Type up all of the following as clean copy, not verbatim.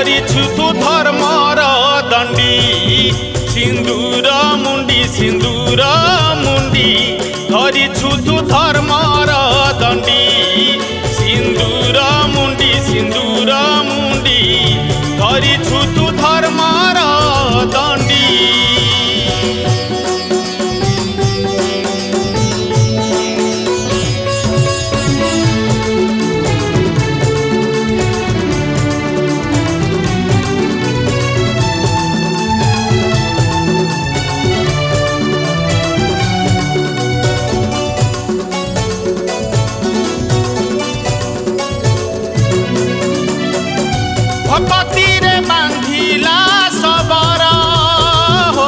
धरिछु तु धर्मर दंडी सिंदूर मुंडी धरिछु तु धर्मर दंडी सिंदूर मुंडी धरिछु तु धर्मर दंडी भक्तिरे बांधिला सबर हो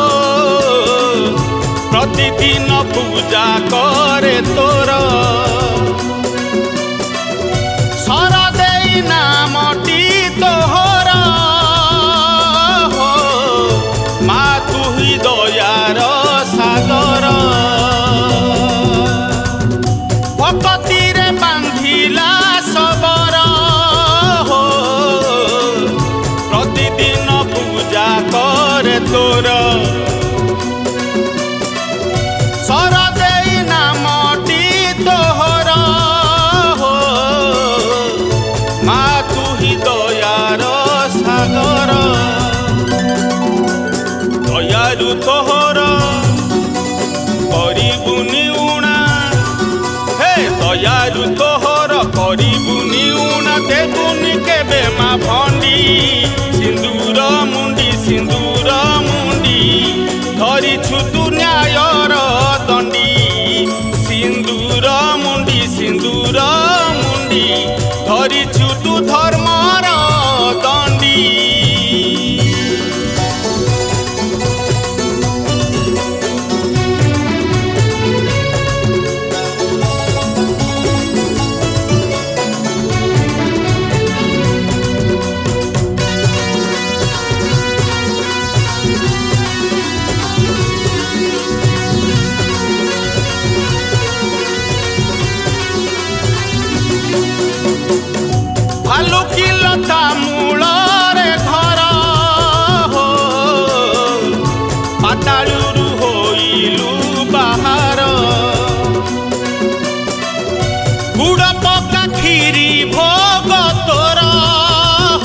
प्रतिदिन पूजा करे तोर सर देई नामटी तोहर हो मा तू ही दयार सागर भक्तिरे बांधिला सबर प्रतिदिन पूजा करे तोर सर देई नामटी तोहर हो मा तू ही दयार सागर दयालु तोहर करिबुनि उणा हे दयालु तोहर करिबुनि उणा देबुनि केबे मा भंडी सिंदूर मुंडी धरिछु तु न्यायर दंडी सिंदूर मुंडी धरिछु तु धर्मर दंडी भालुकी लता मूल रे घर हो पातालुरु होइलु बाहर गुड़ पका खीरी भोग तोर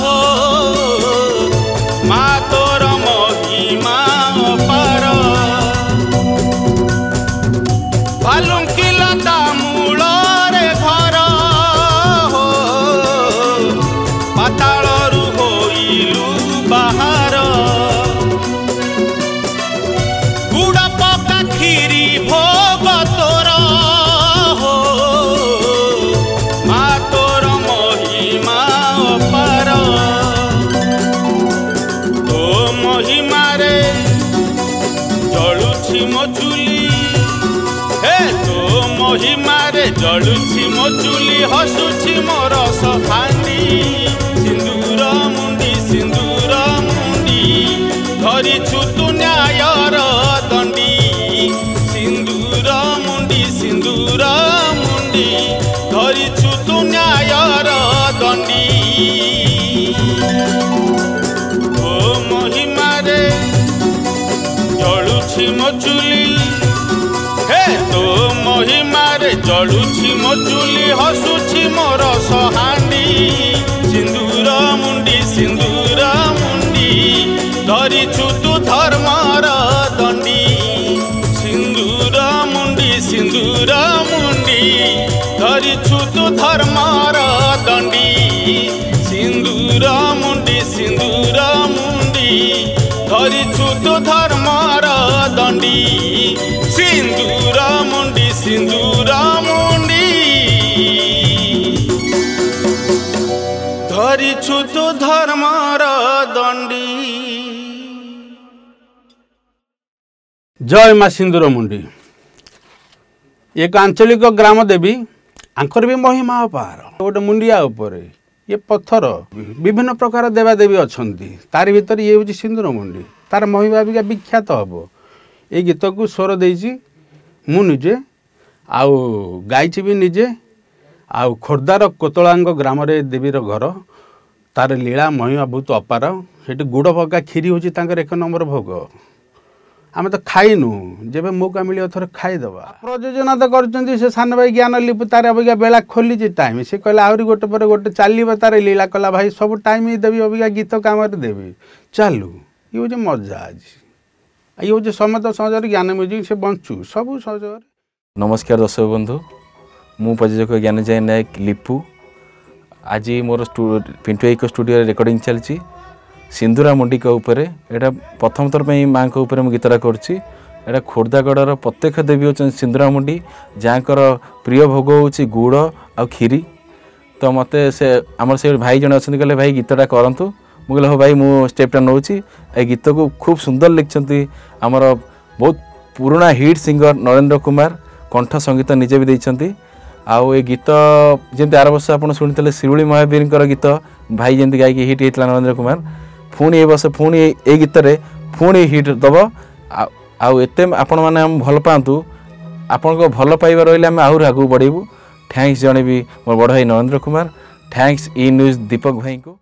हो मा तोर महिमा अपार भालुकी लता मूल रे घर पातालरु होइलु बाहर गुड़ पका खीरी भोग तोर हो मा तोर महिमा अपार तो महिमा रे जलुछि मो चुली हे तो महिमा रे जलुछि मो चुली हसुछि मोर सखानी सिंदूर मुंडी धरिछु तु न्यायर दंडी सिंदूर मुंडी धरिछु तु न्यायर दंडी ओ महिमा रे जलुछि मो चुली हे तो महिमा रे जलुछि मो चुली हसुछि मोर सहानी सिंदूर मुंडी धरिछु तु धर्मर दंडी सिंदूर मुंडी धरिछु तु धर्मर दंडी सिंदूर मुंडी धरिछु तु धर्मर दंडी सिंदूर मुंडी धरिछु तु धर्मर दंडी। जय माँ सिंदूर मुंडी एक आंचलिक ग्राम देवी आंकर भी महिमा अपार गोटे मुंडिया उपरे ये पत्थर विभिन्न प्रकार देवादेवी अच्छा तार भीतर ये हूँ सिंदूर मुंडी तार महिमा भी विख्यात हम ये गीत को स्वर देजी मु निजे आउ गायची भी निजे आउ खोर्धार कोतलांग ग्राम देवीर घर तार लीला महिमा बहुत अपार सेठी गुड़ पका खीरी होची तांकर एक नंबर भोग आम तो खाइनु जब मौका मिले थोड़े खाईदबा प्रयोजन तो कर सान भाई ज्ञान लिपु तार अबिका बेला खोली टाइम से कहला आहरी गोटे पर गोटे चलो तार लीला कला भाई सब टाइम ही देवी अबिका गीत कम देवी चालू ये हूँ मजा आज ये हूँ समत सहज ज्ञान म्यूजिक से बंचु सब सहज। नमस्कार दर्शक बंधु मु प्रयोजक ज्ञानजय नायक लिपु आज मोर पिंटू एक स्टूडियो रेकर्डिंग चलती सिंदूरा मुंडी ऊपर एटा प्रथम थर माँ के ऊपर मुझे गीतटा कर खोर्धागढ़ प्रत्यक्ष देवी होती सिंदूरा मुंडी जहाँ प्रिय भोग हूँ गुड़ आ खीरी तो मत से आम से भाई जन अच्छा कहले भाई गीतटा करूँ मुझे हो भाई मु स्टेपटा नौ गीत को खूब सुंदर लिखिं आमर बहुत पुराना हिट सिंगर नरेंद्र कुमार कंठ संगीत निजे भी देते आउ ये गीत जमी आर वर्ष आप शुणी शिरुली महावीर गीत भाई जमी गायकी हिट होता नरेंद्र कुमार पुणी ए वर्ष पुणी ए गीत पुणी हिट दब आउ एते आपण मैंने भल पातु आपण को भल पाइबा रही आम आहरी आगू बढ़ेबू थैंक्स जन भी मोर बड़ भाई नरेंद्र कुमार थैंक्स ई न्यूज दीपक भाई को।